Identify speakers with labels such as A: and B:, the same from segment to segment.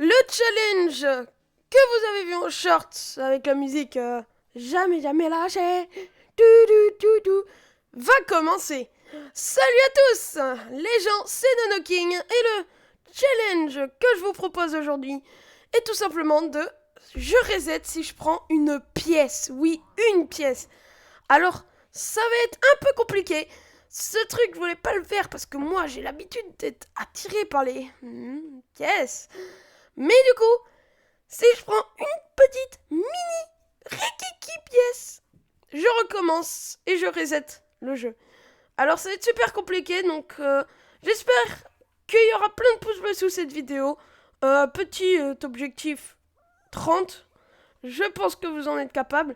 A: Le challenge que vous avez vu en short avec la musique Jamais jamais lâché va commencer. Salut à tous les gens, c'est Nono King et le challenge que je vous propose aujourd'hui est tout simplement de je reset si je prends une pièce. Oui, une pièce. Alors, ça va être un peu compliqué. Ce truc, je voulais pas le faire parce que moi, j'ai l'habitude d'être attiré par les pièces. Mais du coup, si je prends une petite mini rikiki pièce, je recommence et je reset le jeu. Alors, ça va être super compliqué, donc j'espère qu'il y aura plein de pouces bleus sous cette vidéo. Petit objectif 30. Je pense que vous en êtes capable.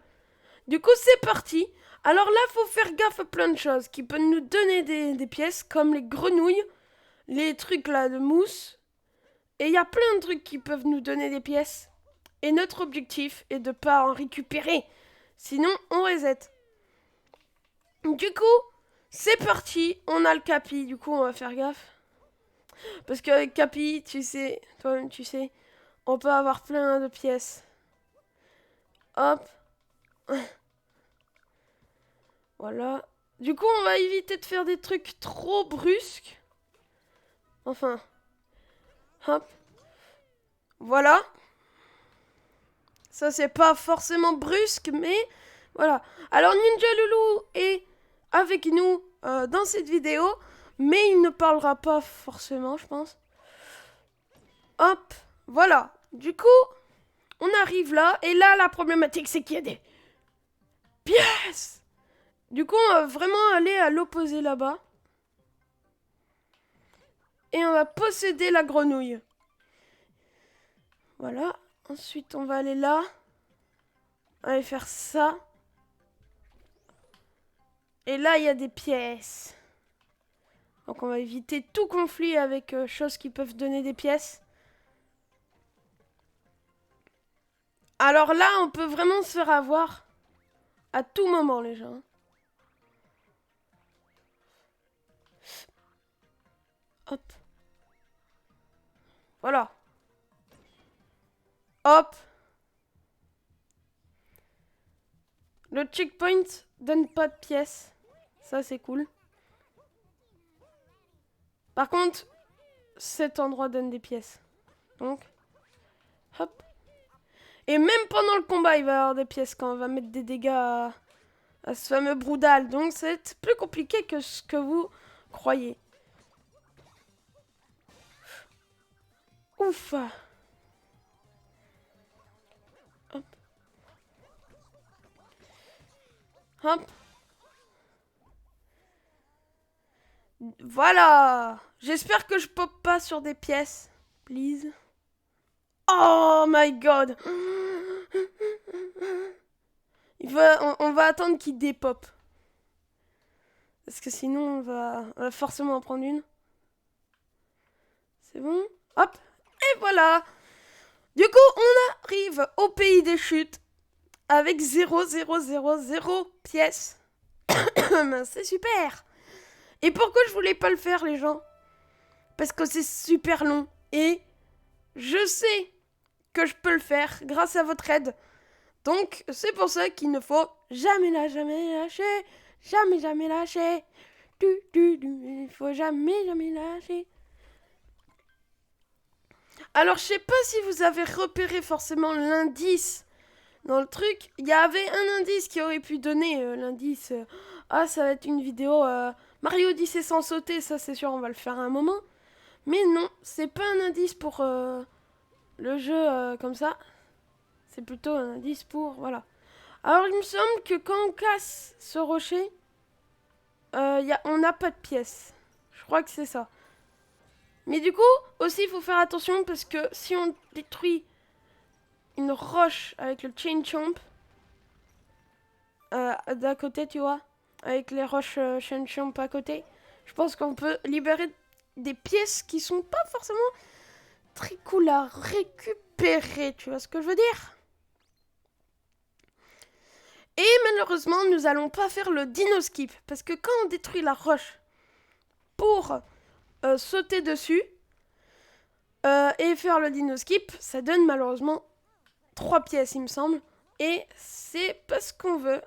A: Du coup, c'est parti. Alors là, faut faire gaffe à plein de choses qui peuvent nous donner des pièces, comme les grenouilles, les trucs là de mousse. Et il y a plein de trucs qui peuvent nous donner des pièces. Et notre objectif est de pas en récupérer. Sinon, on reset. Du coup, c'est parti. On a le capi. Du coup, on va faire gaffe. Parce qu'avec capi, tu sais, toi-même tu sais, on peut avoir plein de pièces. Hop. Voilà. Du coup, on va éviter de faire des trucs trop brusques. Enfin. Hop. Voilà. Ça, c'est pas forcément brusque, mais voilà. Alors, Ninja Loulou est avec nous dans cette vidéo, mais il ne parlera pas forcément, je pense. Hop. Voilà. Du coup, on arrive là, et là, la problématique, c'est qu'il y a des pièces. Du coup, on va vraiment aller à l'opposé là-bas. Et on va posséder la grenouille. Voilà. Ensuite, on va aller là. On va aller faire ça. Et là, il y a des pièces. Donc, on va éviter tout conflit avec choses qui peuvent donner des pièces. Alors là, on peut vraiment se faire avoir à tout moment, les gens. Hop. Voilà. Hop. Le checkpoint donne pas de pièces. Ça, c'est cool. Par contre, cet endroit donne des pièces. Donc, hop. Et même pendant le combat, il va y avoir des pièces quand on va mettre des dégâts à ce fameux Broudal. Donc, c'est plus compliqué que ce que vous croyez. Ouf. Hop. Hop. Voilà. J'espère que je pop pas sur des pièces. Please. Oh my god. On va attendre qu'il dépop. Parce que sinon, on va forcément en prendre une. C'est bon. Hop. Et voilà. Du coup, on arrive au pays des chutes. Avec 0,000 pièces. C'est super. Et pourquoi je voulais pas le faire, les gens? Parce que c'est super long. Et je sais que je peux le faire grâce à votre aide. Donc, c'est pour ça qu'il ne faut jamais lâcher. Jamais lâcher. Il faut jamais lâcher. Alors, je sais pas si vous avez repéré forcément l'indice dans le truc. Il y avait un indice qui aurait pu donner l'indice. Ah, ça va être une vidéo Mario Odyssey sans sauter. Ça, c'est sûr, on va le faire à un moment. Mais non, c'est pas un indice pour le jeu comme ça. C'est plutôt un indice pour... Voilà. Alors, il me semble que quand on casse ce rocher, on n'a pas de pièces. Je crois que c'est ça. Mais du coup, aussi, il faut faire attention parce que si on détruit une roche avec le chain chomp, d'à côté, tu vois, avec les roches chain chomp à côté, je pense qu'on peut libérer des pièces qui sont pas forcément très cool à récupérer. Tu vois ce que je veux dire? Et malheureusement, nous allons pas faire le dino skip. Parce que quand on détruit la roche pour sauter dessus, Et faire le dino skip, ça donne malheureusement 3 pièces, il me semble. Et c'est pas ce qu'on veut.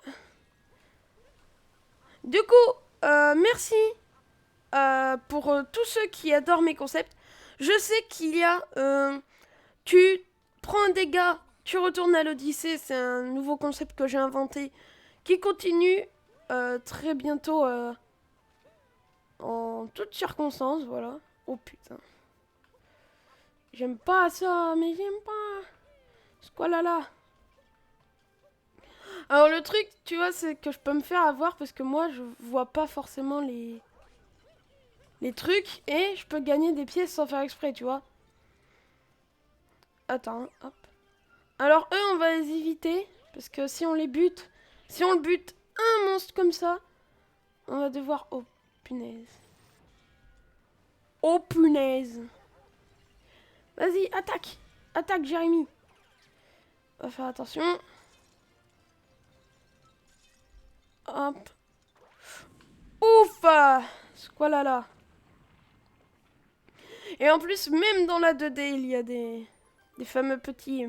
A: Du coup, merci pour tous ceux qui adorent mes concepts. Je sais qu'il y a... tu prends un dégât, tu retournes à l'Odyssée. C'est un nouveau concept que j'ai inventé qui continue très bientôt en toutes circonstances. Voilà. Oh putain. J'aime pas ça, mais j'aime pas. C'est quoi là? Alors le truc, tu vois, c'est que je peux me faire avoir parce que moi, je vois pas forcément les trucs et je peux gagner des pièces sans faire exprès, tu vois. Attends, hop. Alors eux, on va les éviter parce que si on les bute, si on le bute un monstre comme ça, on va devoir... Oh, punaise. Oh, punaise. Vas-y, attaque. Attaque, Jérémy. On va faire attention. Hop. Ouf. C'est quoi là? Et en plus, même dans la 2D, il y a des fameux petits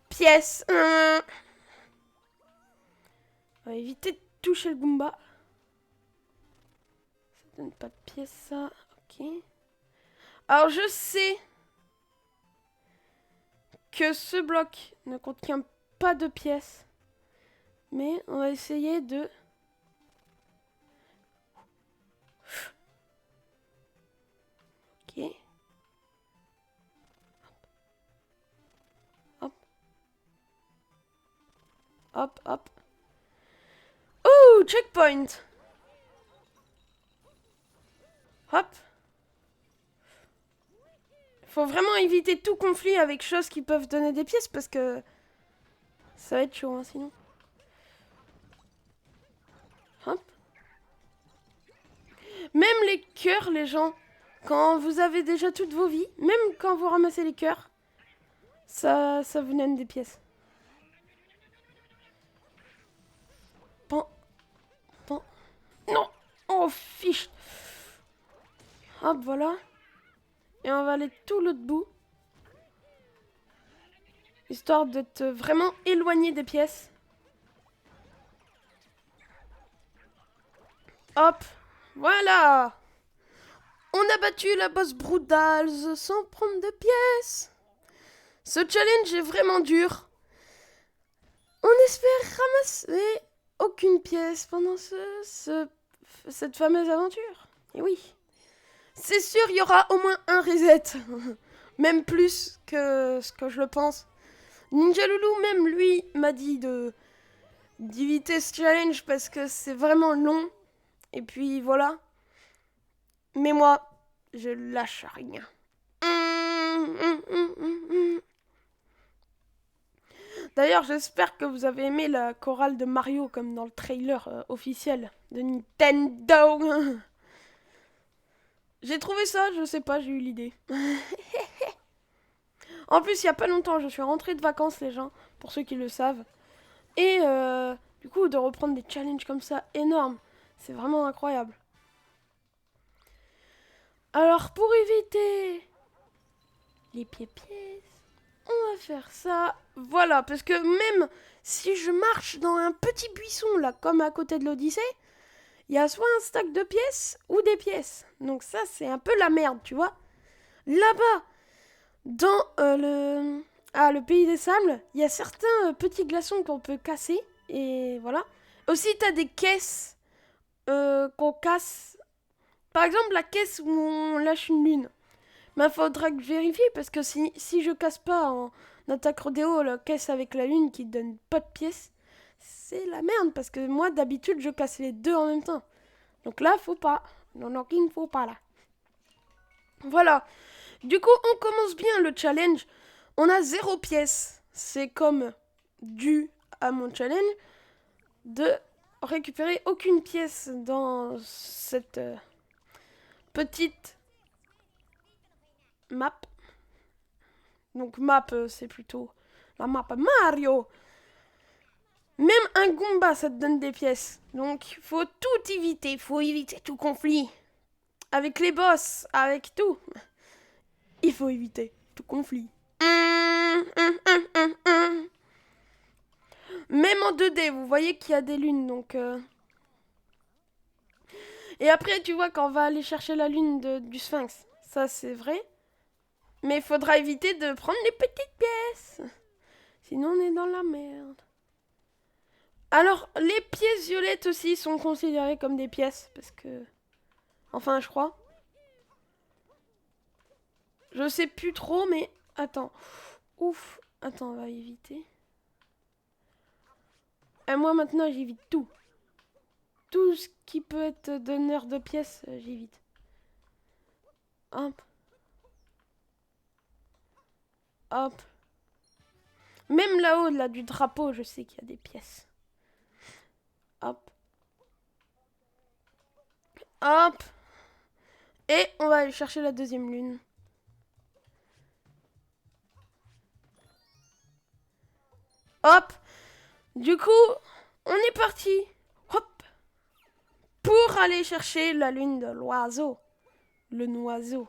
A: pièces. On va éviter de toucher le Goomba. Ça donne pas de pièces, ça. Ok. Alors, je sais que ce bloc ne contient pas de pièces. Mais on va essayer de... Ok. Hop. Hop, hop. Oh, checkpoint. Hop. Faut vraiment éviter tout conflit avec choses qui peuvent donner des pièces parce que ça va être chaud, hein, sinon. Hop. Même les cœurs, les gens, quand vous avez déjà toutes vos vies, même quand vous ramassez les cœurs, ça vous donne des pièces. Pan. Pan. Non. Oh, fiche. Hop, voilà. Et on va aller tout l'autre bout. Histoire d'être vraiment éloigné des pièces. Hop. Voilà. On a battu la boss Broodals sans prendre de pièces. Ce challenge est vraiment dur. On espère ramasser aucune pièce pendant cette fameuse aventure. Et oui. C'est sûr, il y aura au moins un reset. Même plus que ce que je le pense. Ninja Loulou, même lui, m'a dit d'éviter ce challenge parce que c'est vraiment long. Et puis voilà. Mais moi, je lâche rien. D'ailleurs, j'espère que vous avez aimé la chorale de Mario comme dans le trailer officiel de Nintendo. J'ai trouvé ça, je sais pas, j'ai eu l'idée. En plus, il y a pas longtemps, je suis rentrée de vacances, les gens, pour ceux qui le savent. Et du coup, de reprendre des challenges comme ça énormes, c'est vraiment incroyable. Alors, pour éviter les pièces, on va faire ça. Voilà, parce que même si je marche dans un petit buisson, là, comme à côté de l'Odyssée, il y a soit un stack de pièces ou des pièces. Donc ça, c'est un peu la merde, tu vois. Là-bas, dans le pays des sables, il y a certains petits glaçons qu'on peut casser. Et voilà. Aussi, t'as des caisses qu'on casse. Par exemple, la caisse où on lâche une lune. Mais faudra que je vérifie parce que si je casse pas en attaque rodéo la caisse avec la lune qui donne pas de pièces, c'est la merde parce que moi d'habitude je casse les deux en même temps. Donc là, faut pas. Non, non, il ne faut pas là. Voilà. Du coup, on commence bien le challenge. On a 0 pièce. C'est comme dû à mon challenge de récupérer aucune pièce dans cette petite map. Donc map, c'est plutôt la map Mario. Même un Goomba, ça te donne des pièces. Donc faut tout éviter. Faut éviter tout conflit. Avec les boss, avec tout. Il faut éviter tout conflit. Même en 2D, vous voyez qu'il y a des lunes, donc... Et après, tu vois, quand on va aller chercher la lune du Sphinx, ça c'est vrai. Mais il faudra éviter de prendre les petites pièces. Sinon, on est dans la merde. Alors, les pièces violettes aussi sont considérées comme des pièces, parce que... Enfin, je crois. Je sais plus trop, mais... Attends. Ouf. Attends, on va éviter. Et moi, maintenant, j'évite tout. Tout ce qui peut être donneur de pièces, j'évite. Hop. Hop. Même là-haut, là, du drapeau, je sais qu'il y a des pièces. Hop. Hop. Et on va aller chercher la deuxième lune. Hop. Du coup, on est parti. Hop. Pour aller chercher la lune de l'oiseau. Le noiseau.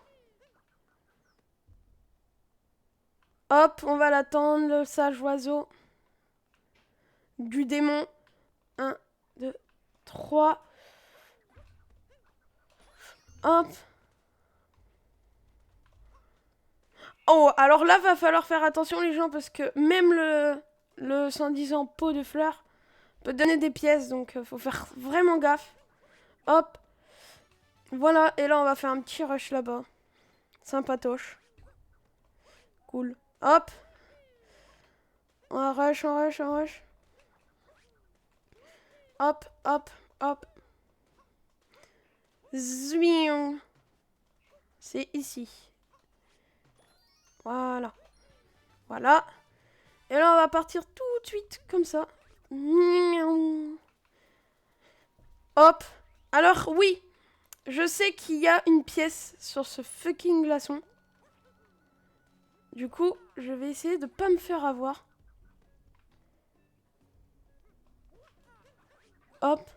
A: Hop, on va l'attendre, le sage oiseau. Du démon. 1, 2, 3. Hop. Oh, alors là, va falloir faire attention les gens parce que même le 110 ans pot de fleurs peut donner des pièces, donc faut faire vraiment gaffe. Hop. Voilà, et là on va faire un petit rush là-bas. Sympatoche. Cool. Hop. On rush, on rush, on rush. Hop, hop, hop. Zouion. C'est ici. Voilà. Voilà. Et là, on va partir tout de suite, comme ça. Hop. Alors, oui. Je sais qu'il y a une pièce sur ce fucking glaçon. Du coup, je vais essayer de pas me faire avoir. Hop.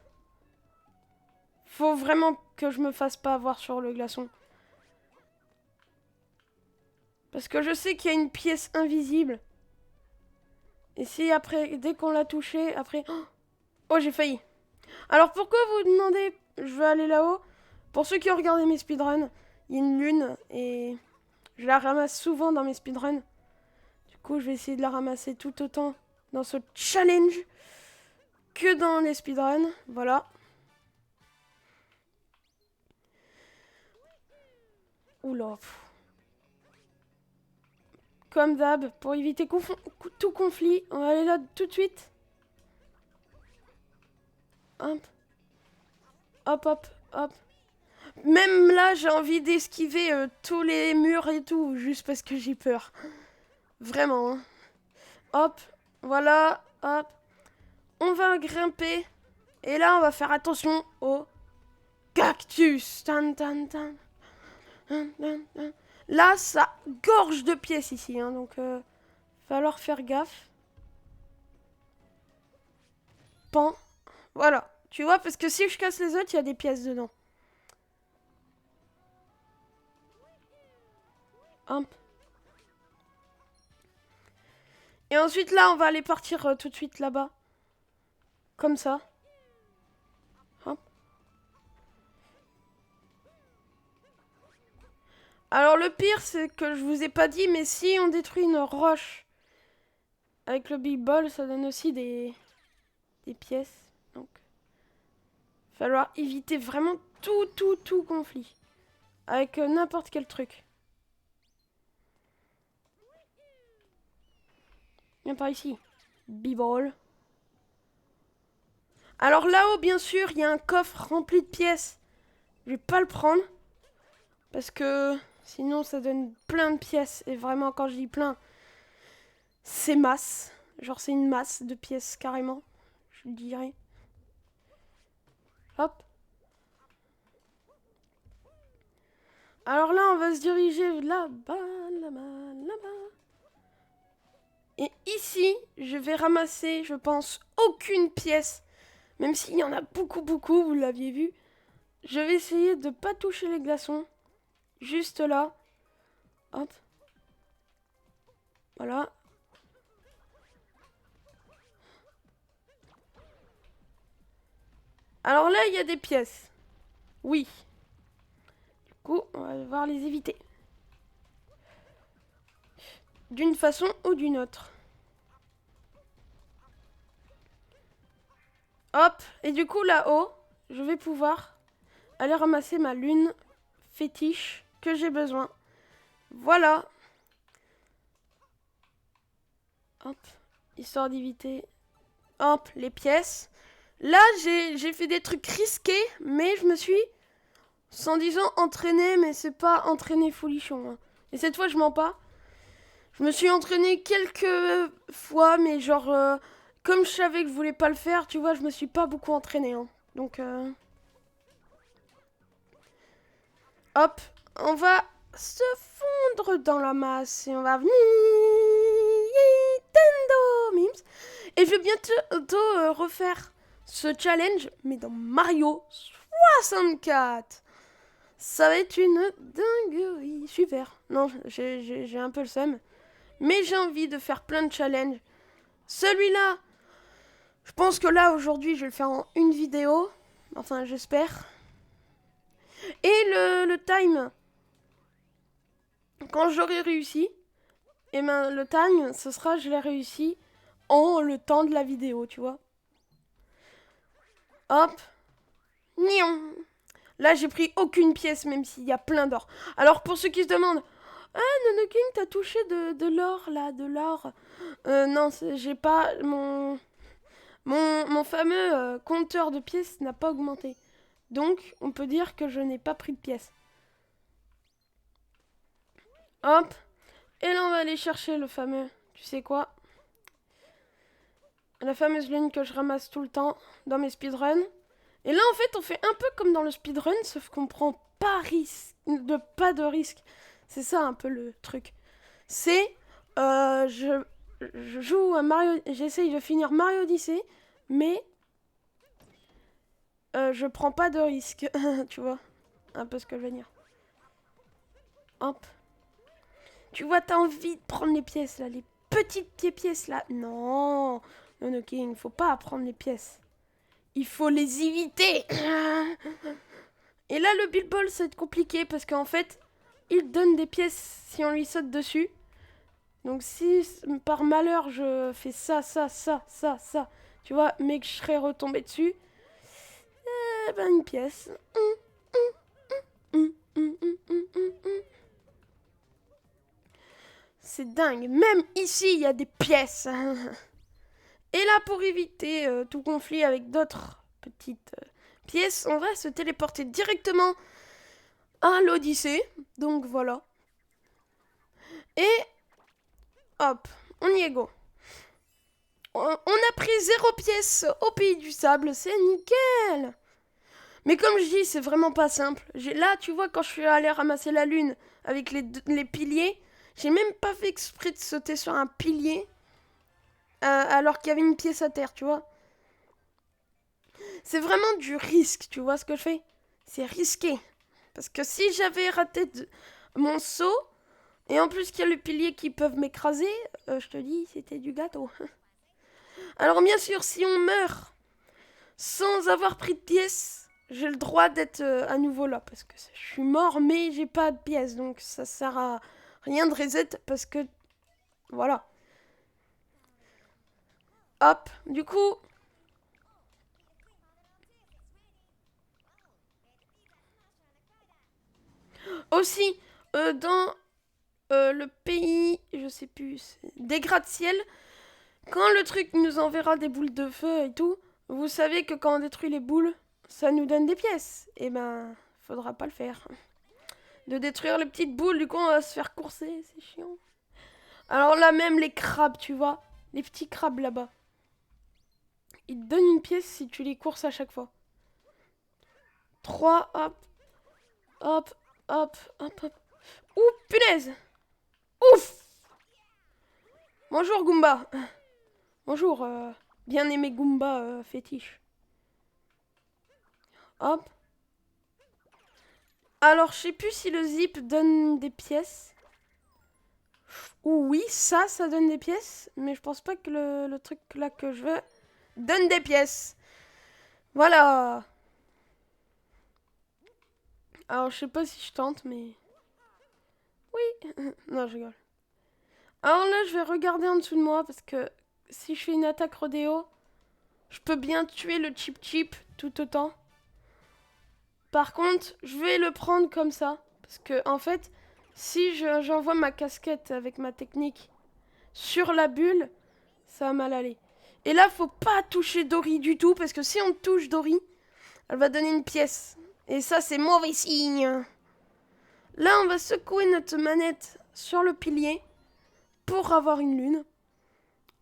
A: Faut vraiment que je me fasse pas avoir sur le glaçon. Parce que je sais qu'il y a une pièce invisible. Et si après, dès qu'on l'a touché, après... Oh, j'ai failli. Alors pourquoi vous demandez, je veux aller là-haut? Pour ceux qui ont regardé mes speedruns, il y a une lune et je la ramasse souvent dans mes speedruns. Du coup, je vais essayer de la ramasser tout autant dans ce challenge que dans les speedruns. Voilà. Oula. Comme d'hab, pour éviter tout conflit, on va aller là tout de suite. Hop. Hop, hop, hop. Même là, j'ai envie d'esquiver tous les murs et tout, juste parce que j'ai peur. Vraiment. Hein. Hop, voilà, hop. On va grimper. Et là, on va faire attention au cactus. Tan, tan, tan. Là, ça gorge de pièces ici, hein, donc falloir faire gaffe. Pan. Voilà. Tu vois, parce que si je casse les autres, il y a des pièces dedans. Hop. Et ensuite, là, on va aller partir tout de suite là-bas. Comme ça. Hop. Alors, le pire, c'est que je vous ai pas dit, mais si on détruit une roche avec le Big Ball, ça donne aussi des pièces. Donc, falloir éviter vraiment tout conflit. Avec n'importe quel truc. Viens par ici. B-ball. Alors là-haut, bien sûr, il y a un coffre rempli de pièces. Je vais pas le prendre. Parce que sinon, ça donne plein de pièces. Et vraiment, quand je dis plein, c'est masse. Genre, c'est une masse de pièces, carrément. Je dirais. Hop. Alors là, on va se diriger là-bas, là-bas, là-bas. Et ici, je vais ramasser, je pense, aucune pièce. Même s'il y en a beaucoup, vous l'aviez vu. Je vais essayer de ne pas toucher les glaçons. Juste là. Hop. Voilà. Alors là, il y a des pièces. Oui. Du coup, on va devoir les éviter. D'une façon ou d'une autre. Hop. Et du coup, là-haut, je vais pouvoir aller ramasser ma lune fétiche que j'ai besoin. Voilà. Hop. Histoire d'éviter. Hop, les pièces. Là, j'ai fait des trucs risqués, mais je me suis, sans disant entraîné, mais c'est pas entraîné folichon. Hein. Et cette fois, je mens pas. Je me suis entraîné quelques fois, mais genre, comme je savais que je voulais pas le faire, tu vois, je me suis pas beaucoup entraîné. Hein. Donc, hop, on va se fondre dans la masse et on va venir Nintendo Mims. Et je vais bientôt refaire ce challenge, mais dans Mario 64. Ça va être une dinguerie. Super. Non, j'ai un peu le seum. Mais j'ai envie de faire plein de challenges. Celui-là, je pense que là, aujourd'hui, je vais le faire en une vidéo. Enfin, j'espère. Et le time, quand j'aurai réussi, et ben le time, ce sera je l'ai réussi en le temps de la vidéo, tu vois. Hop. Nion. Là, j'ai pris aucune pièce, même s'il y a plein d'or. Alors, pour ceux qui se demandent, ah, Nonoking, t'as touché de l'or, là, de l'or. Non, j'ai pas... Mon fameux compteur de pièces n'a pas augmenté. Donc, on peut dire que je n'ai pas pris de pièces. Hop. Et là, on va aller chercher le fameux... Tu sais quoi? La fameuse lune que je ramasse tout le temps dans mes speedruns. Et là, en fait, on fait un peu comme dans le speedrun, sauf qu'on prend pas de risque. C'est ça un peu le truc. C'est... je joue à Mario... J'essaye de finir Mario Odyssey, mais... je prends pas de risque. Tu vois? Un peu ce que je veux dire. Hop. Tu vois, t'as envie de prendre les pièces, là. Les petites pièces, là. Non. Non, ok, il ne faut pas prendre les pièces. Il faut les éviter. Et là, le Bill Ball, ça va être compliqué parce qu'en fait, il donne des pièces si on lui saute dessus. Donc si par malheur je fais ça, tu vois, mais que je serais retombé dessus, eh ben une pièce. C'est dingue, même ici il y a des pièces. Et là, pour éviter tout conflit avec d'autres petites pièces, on va se téléporter directement à l'Odyssée. Donc voilà. Et hop, on y est go. On a pris 0 pièce au pays du sable, c'est nickel. Mais comme je dis, c'est vraiment pas simple. Là, tu vois, quand je suis allé ramasser la lune avec les piliers, j'ai même pas fait exprès de sauter sur un pilier alors qu'il y avait une pièce à terre, tu vois. C'est vraiment du risque, tu vois ce que je fais? C'est risqué. Parce que si j'avais raté mon saut, et en plus qu'il y a le pilier qui peuvent m'écraser, je te dis, c'était du gâteau. Alors bien sûr, si on meurt sans avoir pris de pièces, j'ai le droit d'être à nouveau là. Parce que je suis mort, mais j'ai pas de pièces. Donc ça sert à rien de reset parce que... Voilà. Hop, du coup... Aussi, dans le pays, je sais plus, des gratte-ciel, quand le truc nous enverra des boules de feu et tout, vous savez que quand on détruit les boules, ça nous donne des pièces. Et ben, faudra pas le faire. De détruire les petites boules, du coup on va se faire courser, c'est chiant. Alors là même les crabes, tu vois, les petits crabes là-bas. Ils te donnent une pièce si tu les courses à chaque fois. 3, hop, hop, hop, hop, hop. Ouh, punaise. Ouf. Bonjour Goomba. Bonjour, bien-aimé Goomba fétiche. Hop. Alors, je sais plus si le zip donne des pièces. Ou oui, ça donne des pièces. Mais je pense pas que le truc là que je veux donne des pièces. Voilà. Alors, je sais pas si je tente, mais... Oui. Non, je rigole. Alors là, je vais regarder en dessous de moi, parce que si je fais une attaque rodéo, je peux bien tuer le Chip Chip tout autant. Par contre, je vais le prendre comme ça. Parce que, en fait, si j'envoie ma casquette avec ma technique sur la bulle, ça va mal aller. Et là, faut pas toucher Dory du tout, parce que si on touche Dory, elle va donner une pièce. Et ça, c'est mauvais signe. Là, on va secouer notre manette sur le pilier pour avoir une lune.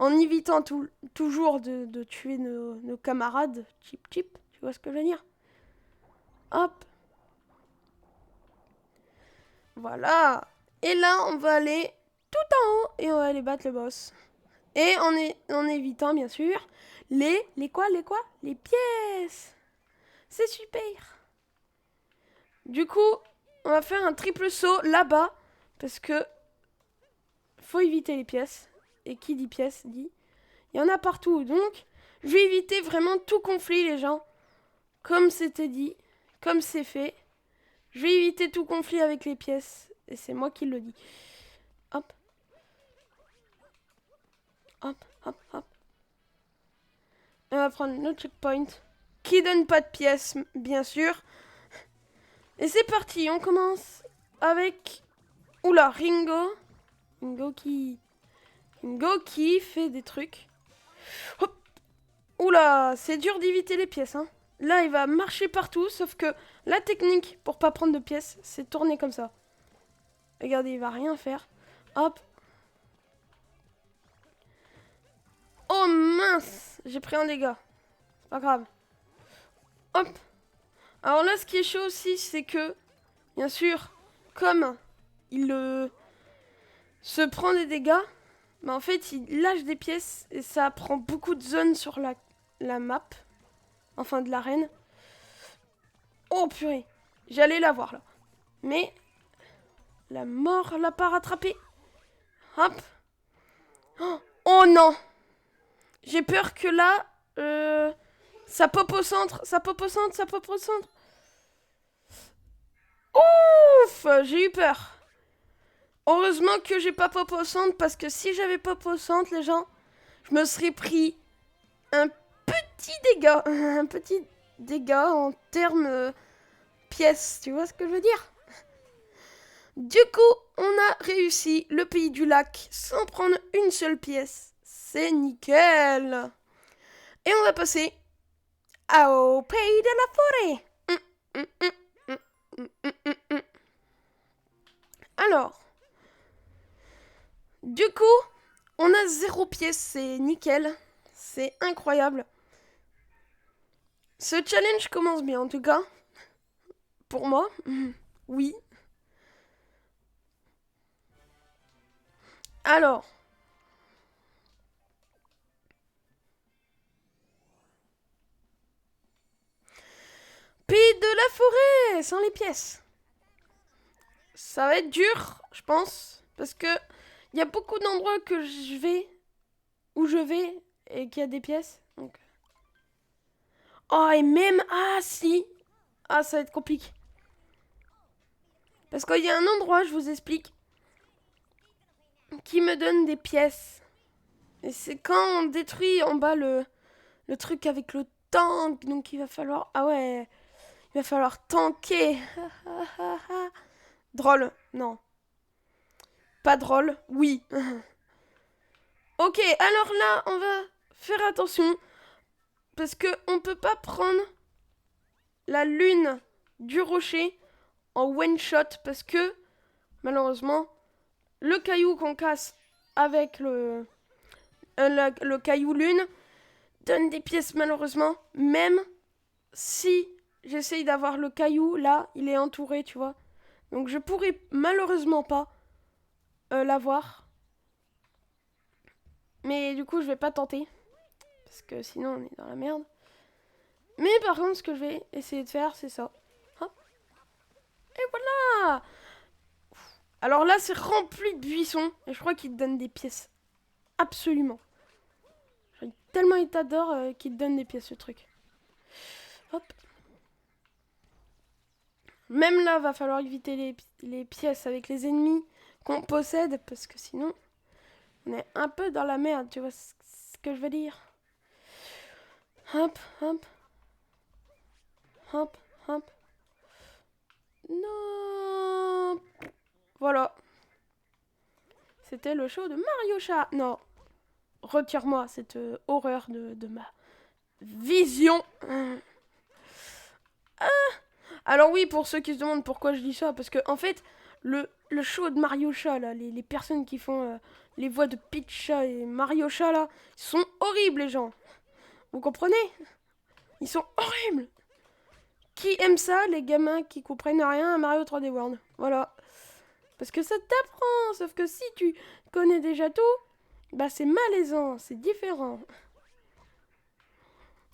A: En évitant toujours de tuer nos camarades. Chip chip, tu vois ce que je veux dire? Hop. Voilà. Et là, on va aller tout en haut et on va aller battre le boss. Et en évitant, bien sûr, les quoi? Les pièces. C'est super. Du coup, on va faire un triple saut là-bas. Parce que faut éviter les pièces. Et qui dit pièces dit... Il y en a partout. Donc, je vais éviter vraiment tout conflit, les gens. Comme c'était dit. Comme c'est fait. Je vais éviter tout conflit avec les pièces. Et c'est moi qui le dis. Hop. Hop, hop, hop. Et on va prendre le checkpoint. Qui donne pas de pièces, bien sûr. Et c'est parti. On commence avec... Oula, Ringo. Ringo qui fait des trucs. Hop. Oula, c'est dur d'éviter les pièces, hein. Là, il va marcher partout, sauf que la technique pour pas prendre de pièces, c'est tourner comme ça. Regardez, il va rien faire. Hop. Oh mince, j'ai pris un dégât. C'est pas grave. Hop. Alors là, ce qui est chaud aussi, c'est que, bien sûr, comme il se prend des dégâts, bah en fait, il lâche des pièces et ça prend beaucoup de zones sur la map. Enfin, de l'arène. Oh purée. J'allais la voir là. Mais la mort l'a pas rattrapé. Hop. Oh non. J'ai peur que là, ça pop au centre. Ça pop au centre. Ça pop au centre. Ouf. J'ai eu peur. Heureusement que j'ai pas pop au centre. Parce que si j'avais pop au centre, les gens, je me serais pris un petit dégât. Un petit dégât en termes pièces. Tu vois ce que je veux dire? Du coup, on a réussi le pays du lac sans prendre une seule pièce. C'est nickel. Et on va passer au pays de la forêt. Alors, du coup, on a 0 pièce, c'est nickel. C'est incroyable. Ce challenge commence bien en tout cas. Pour moi, oui. Alors, pays de la forêt, sans les pièces. Ça va être dur, je pense, parce que il y a beaucoup d'endroits que je vais, où je vais, et qu'il y a des pièces. Donc... Oh, et même, ah si, ah ça va être compliqué. Parce qu'il y a un endroit, je vous explique, qui me donne des pièces. Et c'est quand on détruit en bas le truc avec le tank, donc il va falloir, ah ouais, il va falloir tanker. Drôle, non. Pas drôle, oui. Ok, alors là, on va faire attention. Parce que on peut pas prendre la lune du rocher en one shot. Parce que, malheureusement, le caillou qu'on casse avec le caillou lune donne des pièces, malheureusement. Même si j'essaye d'avoir le caillou, là, il est entouré, tu vois. Donc je pourrais malheureusement pas l'avoir. Mais du coup, je vais pas tenter. Parce que sinon, on est dans la merde. Mais par contre, ce que je vais essayer de faire, c'est ça. Hop. Et voilà. Alors là, c'est rempli de buissons. Et je crois qu'il te donne des pièces. Absolument. Tellement il t'adore qu'il te donne des pièces, ce truc. Hop. Même là, va falloir éviter les pièces avec les ennemis qu'on possède. Parce que sinon, on est un peu dans la merde. Tu vois ce que je veux dire? Hop, hop. Hop, hop. Non. Voilà. C'était le show de Mario Chat. Non. Retire-moi cette horreur de ma vision. Ah. Alors oui, pour ceux qui se demandent pourquoi je dis ça, parce que en fait, le show de Mario Chat, là, les personnes qui font les voix de Peach Chat et Mario Chat, là, ils sont horribles, les gens. Vous comprenez? Ils sont horribles. Qui aime ça? Les gamins qui comprennent rien à Mario 3D World. Voilà. Parce que ça t'apprend. Sauf que si tu connais déjà tout, bah c'est malaisant, c'est différent.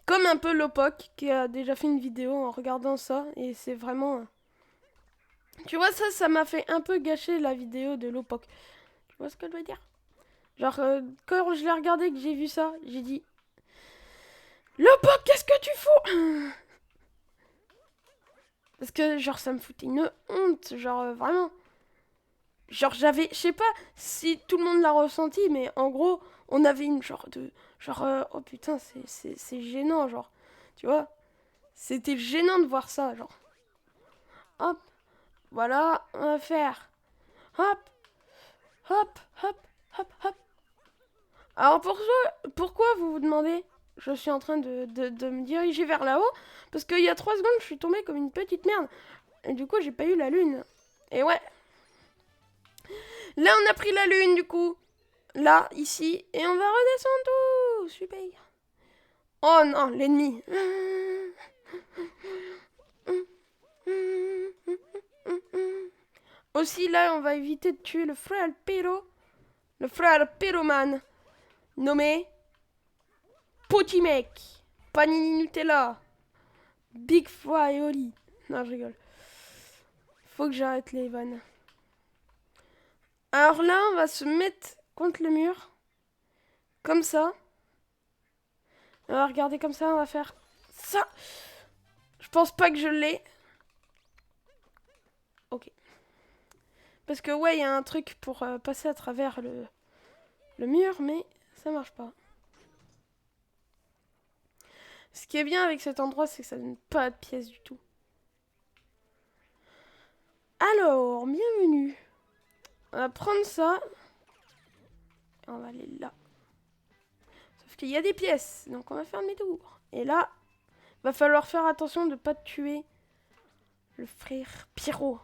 A: Comme un peu Lopok qui a déjà fait une vidéo en regardant ça. Et c'est vraiment... Tu vois, ça m'a fait un peu gâcher la vidéo de Lopok. Tu vois ce que je veux dire? Genre, quand je l'ai regardé, que j'ai vu ça, j'ai dit... Lopok, qu'est-ce que tu fous? Parce que, genre, ça me foutait une honte. Genre, vraiment... Genre, j'avais... Je sais pas si tout le monde l'a ressenti, mais en gros, on avait une genre de... Genre, oh putain, c'est gênant, genre. Tu vois? C'était gênant de voir ça, genre. Hop. Voilà, on va faire. Hop. Hop, hop, hop, hop. Alors, pourquoi vous vous demandez? Je suis en train de me diriger vers là-haut. Parce qu'il y a 3 secondes, je suis tombée comme une petite merde. Et du coup, j'ai pas eu la lune. Et ouais. Là, on a pris la lune, du coup. Là, ici. Et on va redescendre tout. Super. Oh non, l'ennemi. Aussi, là, on va éviter de tuer le frère Pyroman, nommé Potimek, Panini Nutella, Big Fry et Oli. Non, je rigole. Faut que j'arrête les vannes. Alors là, on va se mettre contre le mur. Comme ça. On va regarder comme ça, on va faire ça. Je pense pas que je l'ai. Ok. Parce que ouais, il y a un truc pour passer à travers le mur, mais ça marche pas. Ce qui est bien avec cet endroit, c'est que ça donne pas de pièces du tout. Alors, bienvenue. On va prendre ça. Et on va aller là. Sauf qu'il y a des pièces, donc on va faire demi-tour. Et là, va falloir faire attention de ne pas tuer le frère Pyro.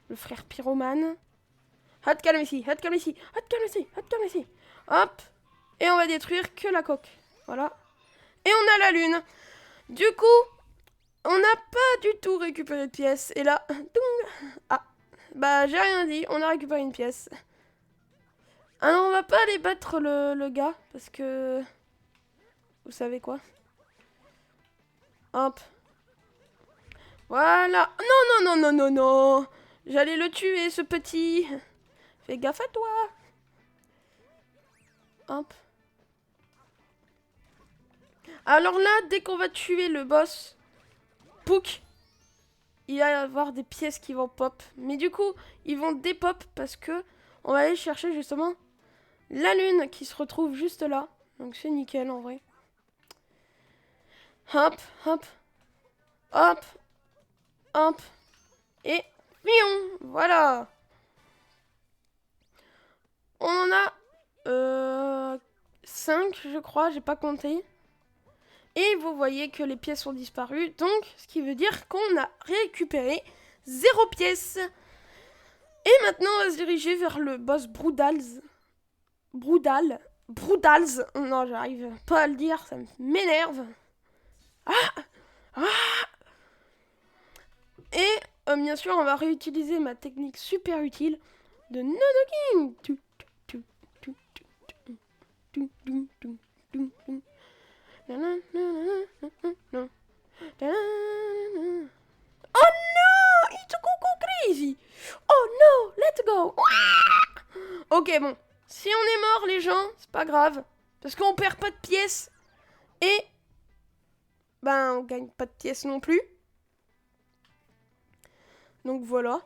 A: Le frère Pyromane. Hot calme ici, hot calme ici, hot calme ici, hot calme ici. Hop. Et on va détruire que la coque. Voilà. Et on a la lune. Du coup, on n'a pas du tout récupéré de pièces. Et là, toum. Ah, bah j'ai rien dit, on a récupéré une pièce. Ah non, on va pas aller battre le gars, parce que... Vous savez quoi? Hop. Voilà. Non, non, non, non, non, non. J'allais le tuer, ce petit. Fais gaffe à toi. Hop. Alors là, dès qu'on va tuer le boss, Pouk, il va y avoir des pièces qui vont pop. Mais du coup, ils vont dépop parce que on va aller chercher justement la lune qui se retrouve juste là. Donc c'est nickel en vrai. Hop, hop, hop, hop. Et pion, voilà. On en a 5, je crois, j'ai pas compté. Et vous voyez que les pièces ont disparu, donc ce qui veut dire qu'on a récupéré 0 pièce. Et maintenant, on va se diriger vers le boss Broodals. Broodals. Non, j'arrive pas à le dire, ça m'énerve. Ah, ah. Et bien sûr, on va réutiliser ma technique super utile de Nonoking. Oh no! It's a cuckoo crazy! Oh no! Ok, bon. Si on est mort, les gens, c'est pas grave. Parce qu'on perd pas de pièces. Et... ben, on gagne pas de pièces non plus. Donc voilà.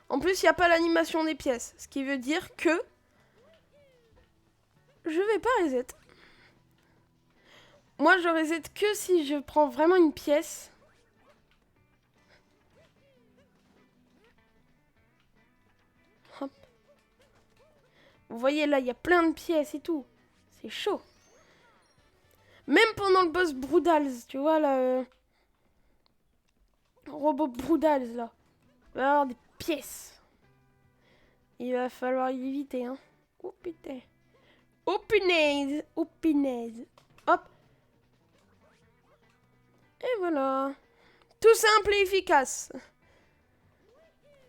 A: En plus, il n'y a pas l'animation des pièces. Ce qui veut dire que... je vais pas reset. Moi, je reset que si je prends vraiment une pièce. Hop. Vous voyez, là, il y a plein de pièces et tout. C'est chaud. Même pendant le boss Broodals, tu vois, là... robot Broodals, là. Il va y avoir des pièces. Il va falloir éviter, hein. Oh, putain. Oh, punaise. Oh, punaise. Hop. Et voilà. Tout simple et efficace.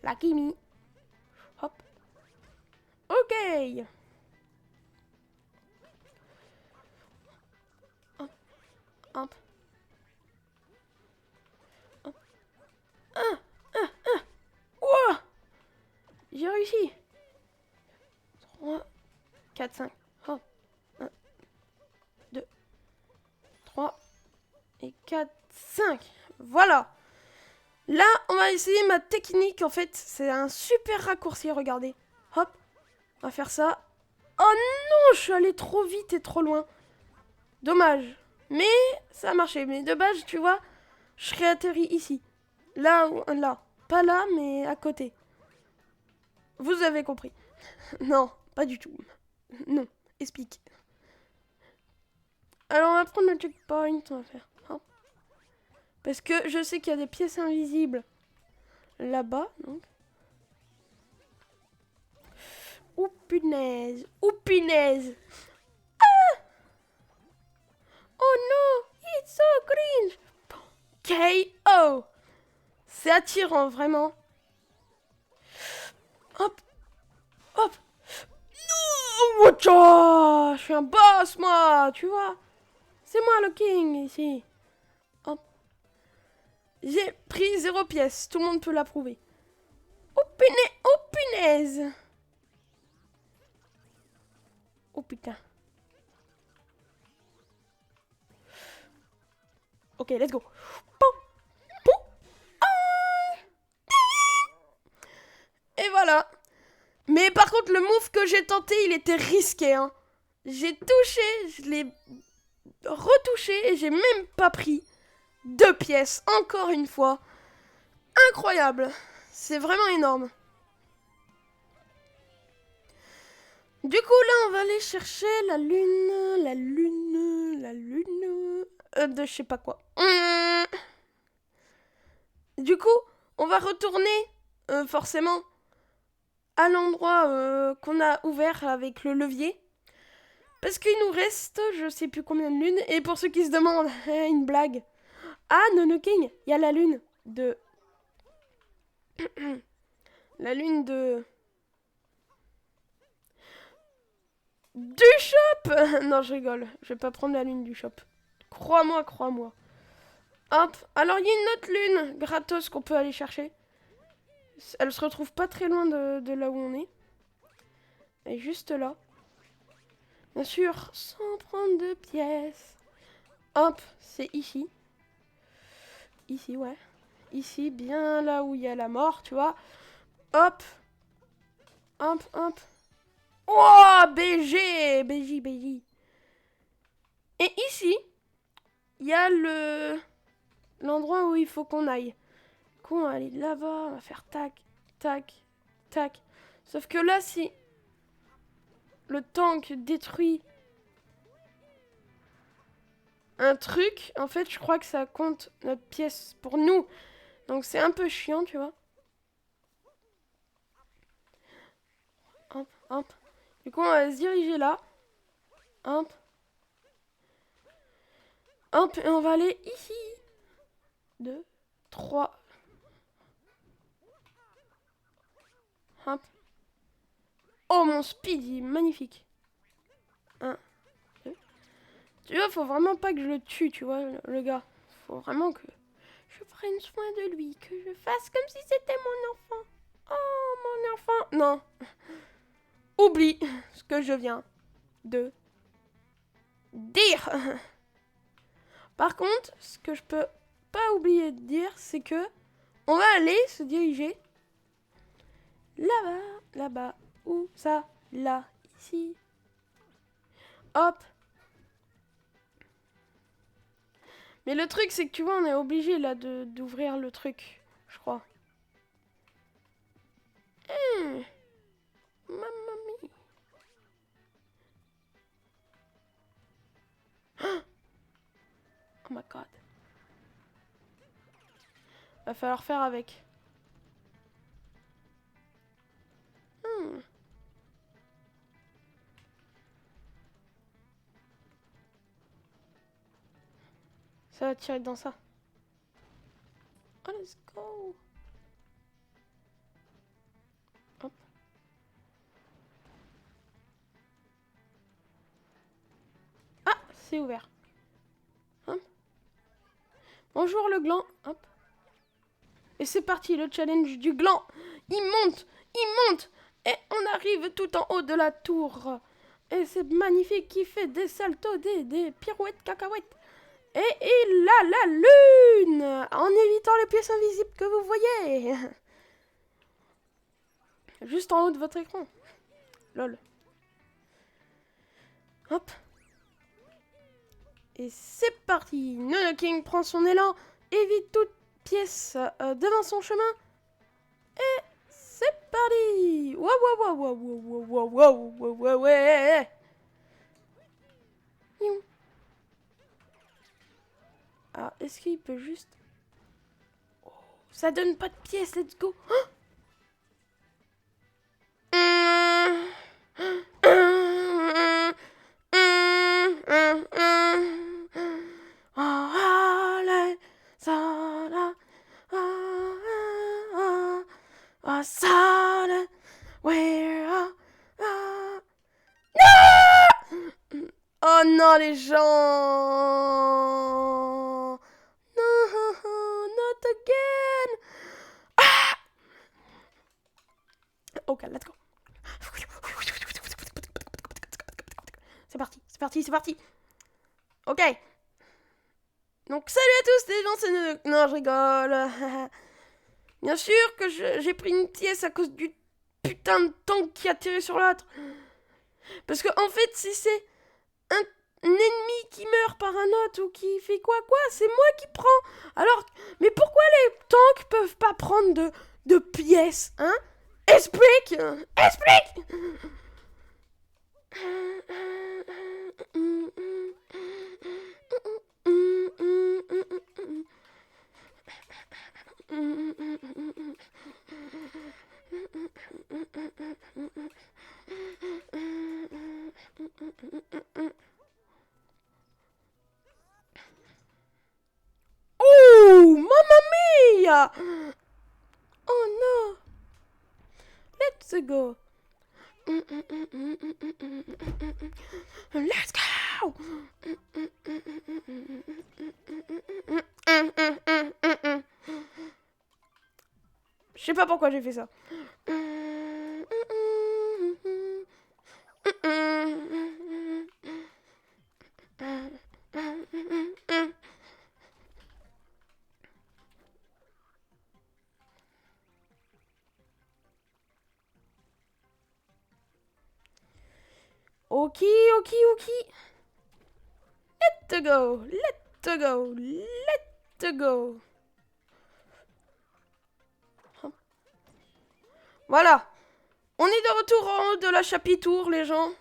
A: La Kimi. Hop. Ok. Hop. Hop. Hop. Ouah. J'ai réussi. 3, 4, 5. Hop. 1, 2, 3 et 4, 5. Voilà. Là, on va essayer ma technique. En fait, c'est un super raccourci. Regardez. Hop. On va faire ça. Oh non, je suis allée trop vite et trop loin. Dommage. Mais ça a marché. Mais de base, tu vois, je serais atterri ici. Là, là. Pas là, mais à côté. Vous avez compris. Non, pas du tout. Non, explique. Alors, on va prendre le checkpoint. On va faire. Hop. Parce que je sais qu'il y a des pièces invisibles là-bas. Donc. Ouh punaise. Ouh punaise. Ah! Oh non, it's so cringe. KO. C'est attirant, vraiment. Hop. Hop. Non, Watcha. Je suis un boss, moi, tu vois. C'est moi le king, ici. Hop. J'ai pris 0 pièce. Tout le monde peut l'approuver. Oh punaise. Oh punaise. Oh putain. Ok, let's go. Et voilà. Mais par contre, le move que j'ai tenté, il était risqué. Hein. J'ai touché, je l'ai retouché et j'ai même pas pris 2 pièces. Encore une fois. Incroyable. C'est vraiment énorme. Du coup, là, on va aller chercher la lune. La lune. La lune. De je sais pas quoi. Du coup, on va retourner forcément à l'endroit qu'on a ouvert avec le levier. Parce qu'il nous reste, je sais plus combien de lunes. Et pour ceux qui se demandent, une blague. Ah, Nono King, il y a la lune de... la lune de... du shop. Non, je rigole. Je vais pas prendre la lune du shop. Crois-moi, crois-moi. Hop. Alors, il y a une autre lune gratos qu'on peut aller chercher. Elle se retrouve pas très loin de là où on est. Elle est juste là. Bien sûr, sans prendre de pièces. Hop, c'est ici. Ici, ouais. Ici, bien là où il y a la mort, tu vois. Hop. Hop, hop. Oh, BG, BJ, BJ. Et ici, il y a l'endroit où il faut qu'on aille. Du coup, on va aller là-bas, on va faire tac, tac, tac. Sauf que là, si le tank détruit un truc, en fait, je crois que ça compte notre pièce pour nous. Donc c'est un peu chiant, tu vois. Hop, hop. Du coup, on va se diriger là. Hop. Hop, et on va aller ici. 2, 3. Hop. Oh, mon speed, il est magnifique. 1, 2. Tu vois, faut vraiment pas que je le tue, tu vois, le gars. Faut vraiment que je prenne soin de lui, que je fasse comme si c'était mon enfant. Oh, mon enfant. Non. oublie ce que je viens de dire. Par contre, ce que je peux pas oublier de dire, c'est que on va aller se diriger là-bas, là-bas, où ça, là, ici. Hop. Mais le truc, c'est que tu vois, on est obligé là d'ouvrir le truc, je crois. Mamma mia. Oh my god. Va falloir faire avec. Ça va tirer dans ça. Oh, let's go. Hop. Ah, c'est ouvert. Hop. Bonjour le gland. Hop. Et c'est parti, le challenge du gland. Il monte, il monte. Et on arrive tout en haut de la tour. Et c'est magnifique, il fait des saltos, des pirouettes cacahuètes. Et il a la lune, en évitant les pièces invisibles que vous voyez. Juste en haut de votre écran. Lol. Hop. Et c'est parti. Nono King prend son élan, évite toute pièce devant son chemin. Et c'est parti. Wow, wow, wow, wow, wow, wow, wow, wow, wow, ouais. Ah, est-ce qu'il peut juste... Oh, ça donne pas de pièces, let's go. Oh non, les gens! No, not again! Ah! Ok, let's go. C'est parti, c'est parti, c'est parti. Ok. Donc, salut à tous les gens, c'est... Non, je rigole. Bien sûr que j'ai pris une pièce à cause du putain de tank qui a tiré sur l'autre. Parce que, en fait, si c'est un ennemi qui meurt par un autre ou qui fait quoi, c'est moi qui prends. Alors, mais pourquoi les tanks peuvent pas prendre de pièces, hein? Explique! Explique! Oh, mamma mia! Oh no! Let's go! Let's go! Je sais pas pourquoi j'ai fait ça. Ok. Let's go. Voilà. On est de retour en haut de la chapitour, les gens.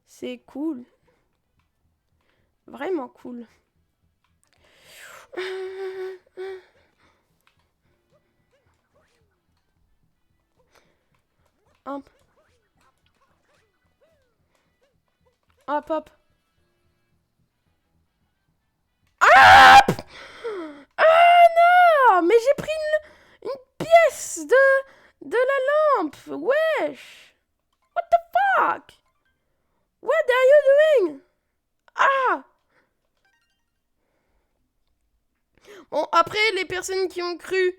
A: C'est cool. Vraiment cool. Hop. Hop, hop. Ah, non! Mais j'ai pris une pièce de la lampe. Wesh. What the fuck? What are you doing? Ah! Bon, après, les personnes qui ont cru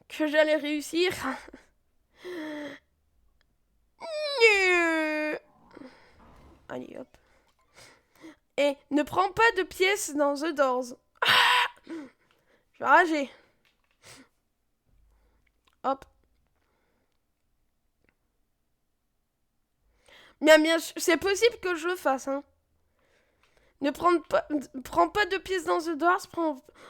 A: que j'allais réussir... Allez, hop. Et ne prends pas de pièces dans The Doors. Ah, je vais rager. Hop. Bien, c'est possible que je le fasse, hein. Prends pas de pièces dans The Doors.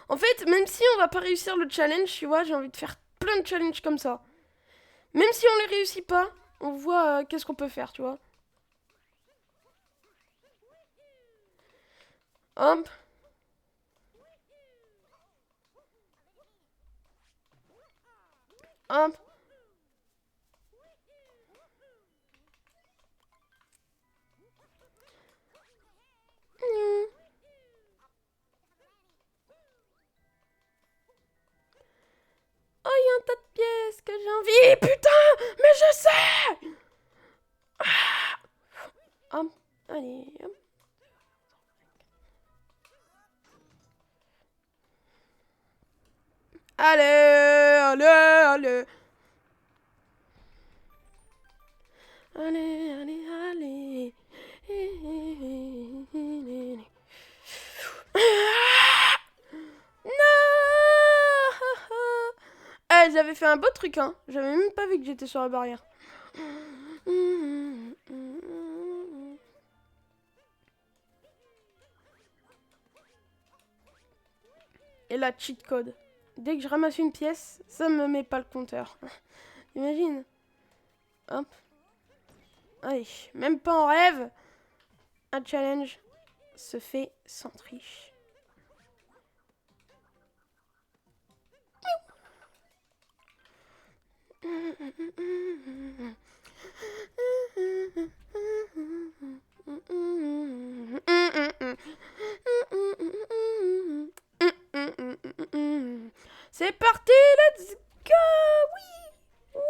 A: En fait, même si on va pas réussir le challenge, tu vois, j'ai envie de faire plein de challenges comme ça. Même si on les réussit pas, on voit qu'est-ce qu'on peut faire, tu vois. Hop. Hop. Oh, il y a un tas de pièces que j'ai envie. Putain, mais je sais. Hop. Allez, hop. Allez. Allez. Non. J'avais fait un beau truc, hein. J'avais même pas vu que j'étais sur la barrière. Et la cheat code. Dès que je ramasse une pièce, ça me met pas le compteur. Imagine. Hop. Allez, même pas en rêve. Un challenge se fait sans triche. C'est parti, let's go. Oui.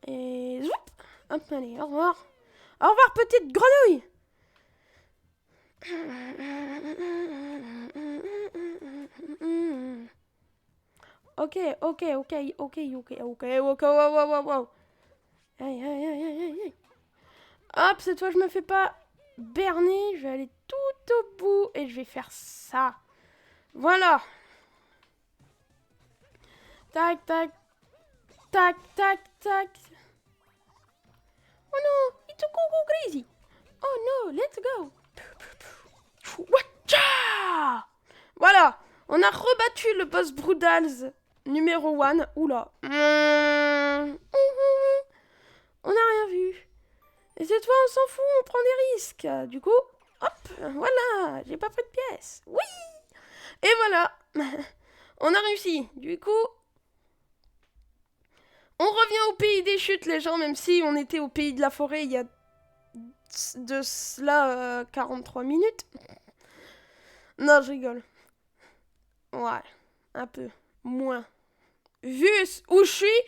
A: Et zoup. Hop, allez, au revoir. Au revoir, petite grenouille. Ok. Wow. Aïe. Hop, cette fois je me fais pas berner, je vais aller tout au bout et je vais faire ça. Voilà. Tac. Oh non, it's a go crazy. Oh no, let's go. Watcha! Voilà, on a rebattu le boss Brutals numéro 1. Oula. On n'a rien vu. Et cette fois, on s'en fout, on prend des risques. Du coup, hop, voilà, j'ai pas pris de pièces. Oui! Et voilà, on a réussi. Du coup, on revient au pays des chutes, les gens, même si on était au pays de la forêt il y a de cela 43 minutes. Non, je rigole. Ouais, un peu moins. Vu où je suis,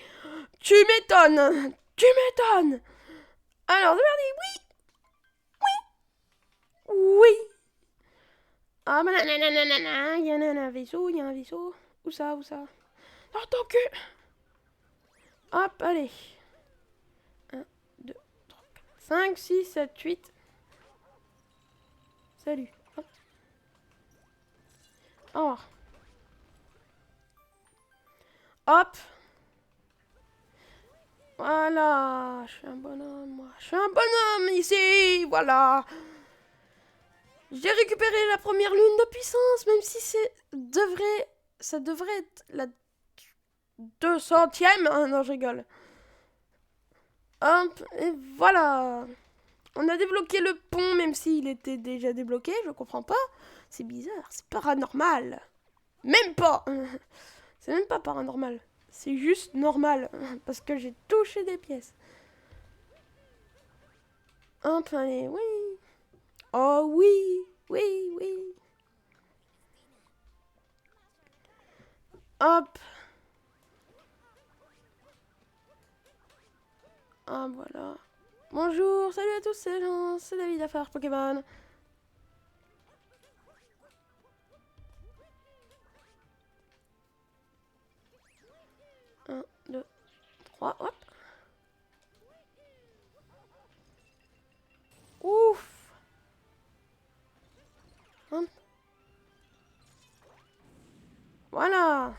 A: tu m'étonnes. Alors, c'est parti, oui. Ah, bah, nanana, il y a un vaisseau. Où ça? Oh, tant que... Hop, allez. 1, 2, 3, 4, 5, 6, 7, 8. Salut. Hop. Au revoir. Hop. Voilà. Je suis un bonhomme, moi. Je suis un bonhomme ici. Voilà. J'ai récupéré la première lune de puissance, même si ça devrait être la 200e. Ah, non, je rigole. Hop, et voilà. On a débloqué le pont, même s'il était déjà débloqué, je comprends pas. C'est bizarre, c'est paranormal. Même pas. C'est même pas paranormal. C'est juste normal, parce que j'ai touché des pièces. Hop, allez, oui. Oh oui. Hop. Ah, voilà. Bonjour, salut à tous, c'est David Affaire Pokémon. 3, hop. Ouf. Hop. Voilà.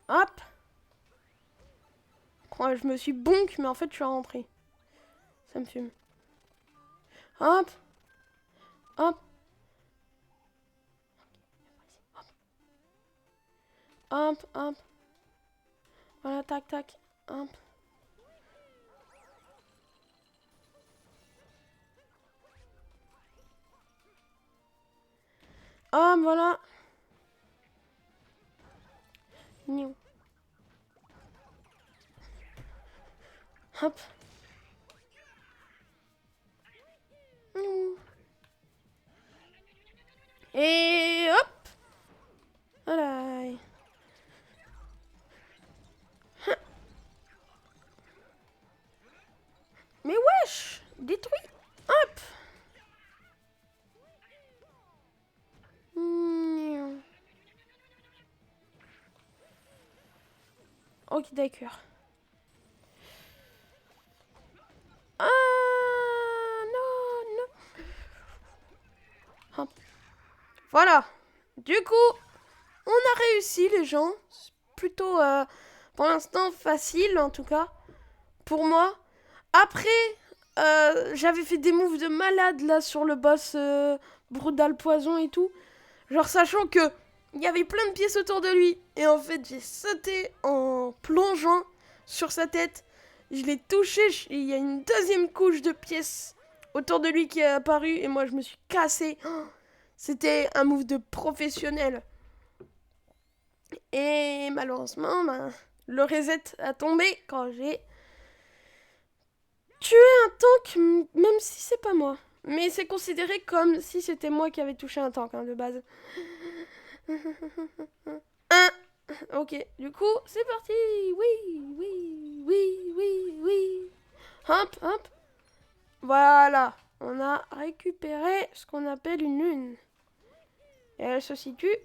A: Hop. Ouais, je me suis bonk, mais en fait, je suis rentré. Ça me fume. Hop. Hop. Hop, hop. Voilà, tac, tac. Hop. Hop, voilà. Niou. Hop. Niou. Et hop. Voilà. Mais wesh, détruit. Hop. Niou. Ok, d'accord. Ah non, non. Hop. Voilà. Du coup, on a réussi les gens. C'est plutôt, pour l'instant, facile en tout cas. Pour moi. Après, j'avais fait des moves de malade là sur le boss Brutal Poison et tout. Genre sachant que il y avait plein de pièces autour de lui. Et en fait, j'ai sauté en plongeant sur sa tête. Je l'ai touché et il y a une deuxième couche de pièces autour de lui qui est apparue. Et moi, je me suis cassé. C'était un move de professionnel. Et malheureusement, le reset a tombé quand j'ai tué un tank, même si c'est pas moi. Mais c'est considéré comme si c'était moi qui avais touché un tank, hein, de base. Un. Ok, du coup, c'est parti. Oui, oui, oui, oui, oui. Hop, hop. Voilà. On a récupéré ce qu'on appelle une lune. Et elle se situe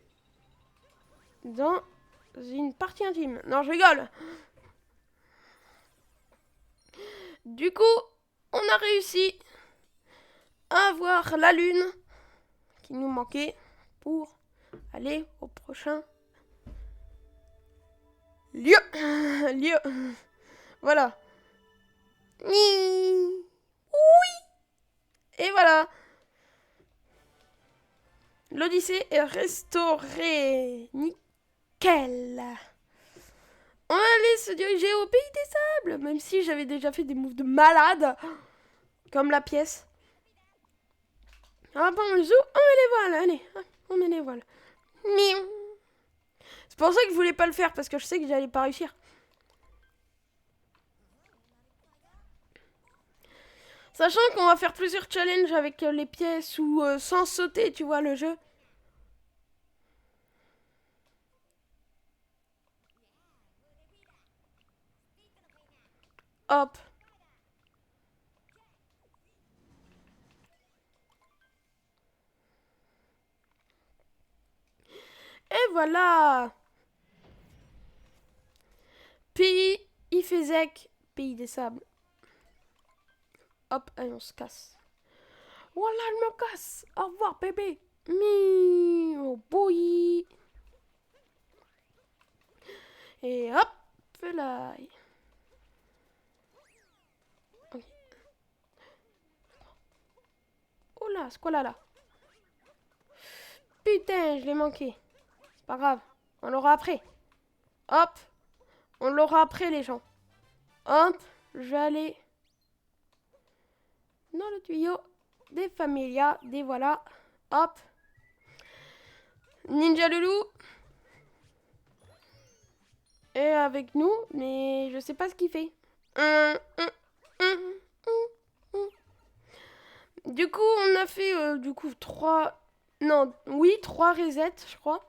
A: dans une partie intime. Non, je rigole. Du coup, on a réussi à avoir la lune qui nous manquait pour aller au prochain lieu. Voilà. Oui. Et voilà. L'Odyssée est restaurée. Nickel. On allait se diriger au pays des sables. Même si j'avais déjà fait des moves de malade. Comme la pièce. Ah bon, on met les voiles. Allez, on met les voiles. Miaou. C'est pour ça que je voulais pas le faire. Parce que je sais que j'allais pas réussir. Sachant qu'on va faire plusieurs challenges avec les pièces ou sans sauter, tu vois, le jeu. Hop. Et voilà. Pays Ifezek, pays des sables. Hop, allez, on se casse. Voilà, je me casse. Au revoir, bébé. Oh boy. Et hop là. Okay. Oh là, c'est quoi là? Putain, je l'ai manqué. C'est pas grave. On l'aura après. Hop. On l'aura après, les gens. Hop. Je vais aller dans le tuyau des Familias. Des voilà. Hop. Ninja Loulou. Est avec nous, mais je sais pas ce qu'il fait. Du coup, on a fait 3... Non, oui, 3 resets, je crois.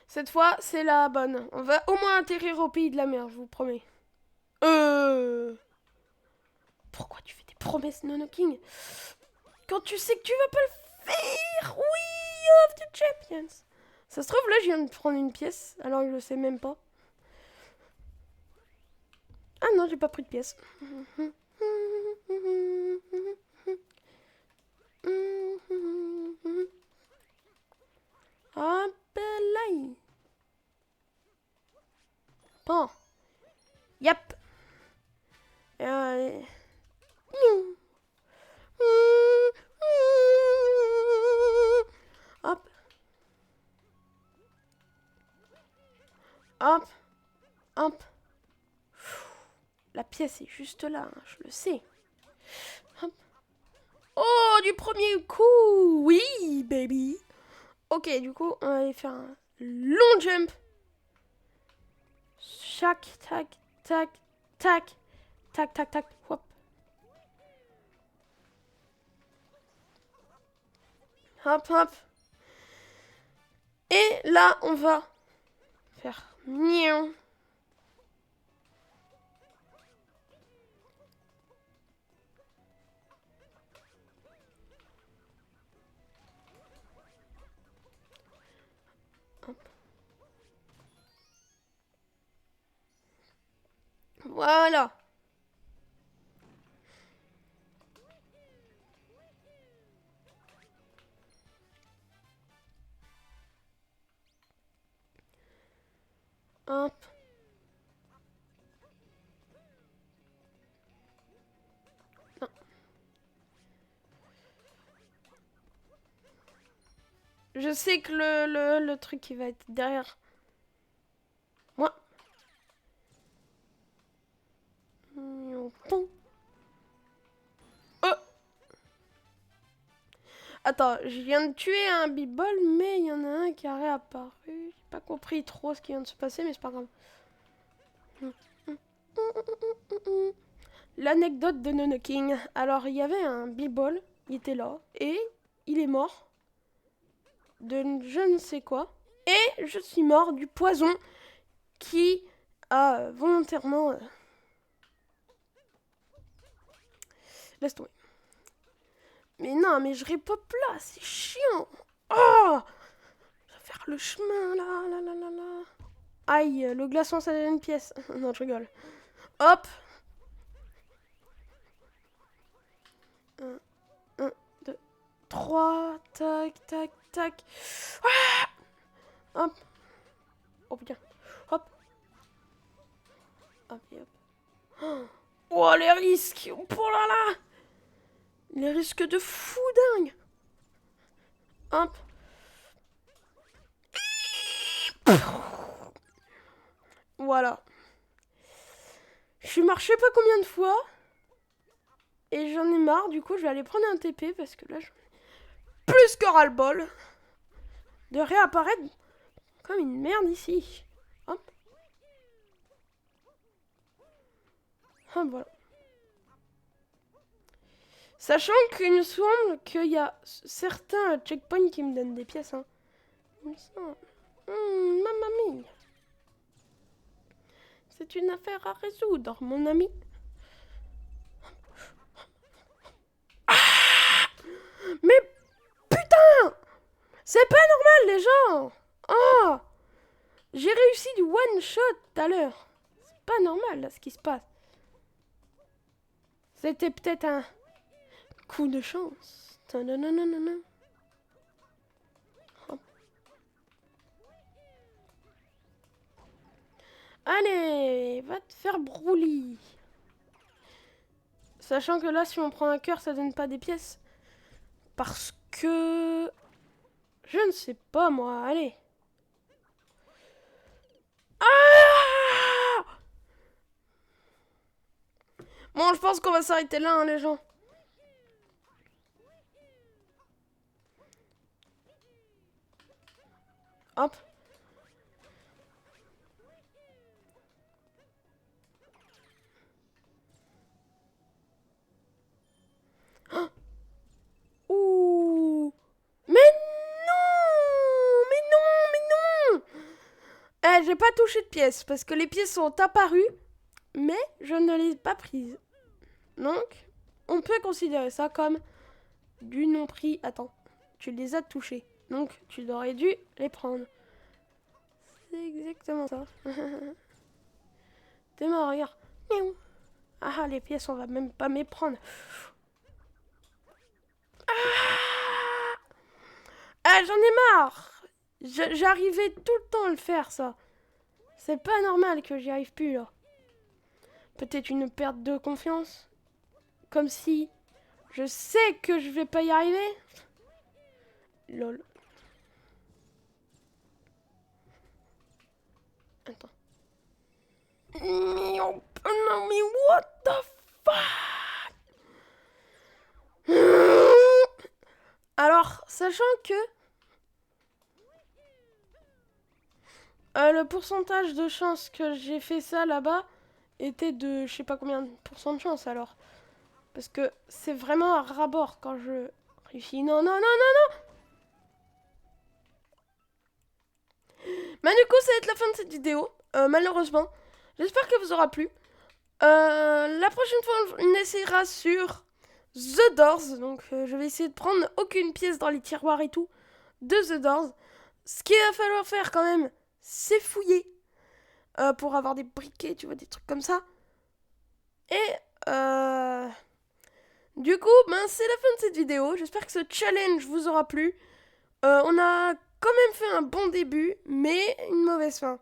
A: Cette fois, c'est la bonne. On va au moins atterrir au pays de la mer, je vous promets. Pourquoi tu fais des promesses, Nono King? Quand tu sais que tu vas pas le faire? Oui, oh, pièce. Ça se trouve, là, je viens de prendre une pièce, alors que je sais même pas. Ah non, j'ai pas pris de pièce. Hop là. Bon. Yep. Hop. Hop. Hop. La pièce est juste là, hein, je le sais. Hop. Oh, du premier coup. Oui, baby. Ok, du coup, on va aller faire un long jump. Chac, tac, tac, tac, tac, tac, tac, hop. Hop, hop. Et là, on va faire miaou. Hop. Voilà. Hop. Non. Je sais que le truc qui va être derrière moi. Oh. Attends, je viens de tuer un b-ball, mais il y en a un qui a réapparu. J'ai pas compris trop ce qui vient de se passer, mais c'est pas grave. L'anecdote de Nono King. Alors, il y avait un b-ball, il était là, et il est mort de je ne sais quoi. Et je suis mort du poison qui a volontairement... Laisse tomber. Mais non, mais je repop là, c'est chiant. Oh, je vais faire le chemin là, là, là, là, là. Aïe, le glaçon ça donne une pièce. Non, je rigole. Hop. 1, 1, 2, 3. Tac, tac, tac. Ah, hop. Oh putain. Hop. Hop et hop. Oh, les risques. Oh là là. Les risques de fou dingue. Hop. Voilà. Je suis mort je sais pas combien de fois. Et j'en ai marre, du coup je vais aller prendre un TP parce que là j'en ai plus que ras-le-bol de réapparaître comme une merde ici. Hop. Hop, voilà. Sachant qu'il me semble qu'il y a certains checkpoints qui me donnent des pièces. Hein. Il me semble. Mamma mia. C'est une affaire à résoudre, mon ami. Ah, mais putain, c'est pas normal, les gens. Oh, j'ai réussi du one shot tout à l'heure. C'est pas normal, là, ce qui se passe. C'était peut-être un coup de chance. Ta-na-na-na-na-na. Hop. Allez, va te faire broulis. Sachant que là, si on prend un cœur, ça donne pas des pièces. Parce que... Je ne sais pas, moi. Allez. Ah! Bon, je pense qu'on va s'arrêter là, hein, les gens. Hop. Oh. Ouh. Mais non! Mais non! Mais non! Eh, j'ai pas touché de pièces parce que les pièces sont apparues, mais je ne les ai pas prises. Donc, on peut considérer ça comme du non-prix. Attends, tu les as touchées. Donc, tu aurais dû les prendre. C'est exactement ça. T'es mort, regarde. Miaou. Ah, les pièces, on va même pas m'y prendre. Ah, j'en ai marre. J'arrivais tout le temps à le faire, ça. C'est pas normal que j'y arrive plus, là. Peut-être une perte de confiance. Comme si je sais que je vais pas y arriver. Lol. Attends. Non, mais what the fuck? Alors, sachant que le pourcentage de chance que j'ai fait ça là-bas était de je sais pas combien de pourcents de chance alors. Parce que c'est vraiment un ras-bord quand je réussis. Non, non, non, non, non. Bah du coup, ça va être la fin de cette vidéo, malheureusement. J'espère que vous aura plu. La prochaine fois, on essaiera sur The Doors. Donc, je vais essayer de prendre aucune pièce dans les tiroirs et tout de The Doors. Ce qu'il va falloir faire quand même, c'est fouiller pour avoir des briquets, tu vois, des trucs comme ça. Et du coup, ben, c'est la fin de cette vidéo. J'espère que ce challenge vous aura plu. On a quand même fait un bon début, mais une mauvaise fin.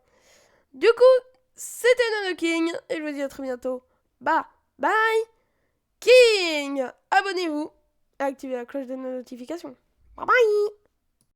A: Du coup, c'était Nono King, et je vous dis à très bientôt. Bye bye King. Abonnez-vous et activez la cloche de notification. Bye bye.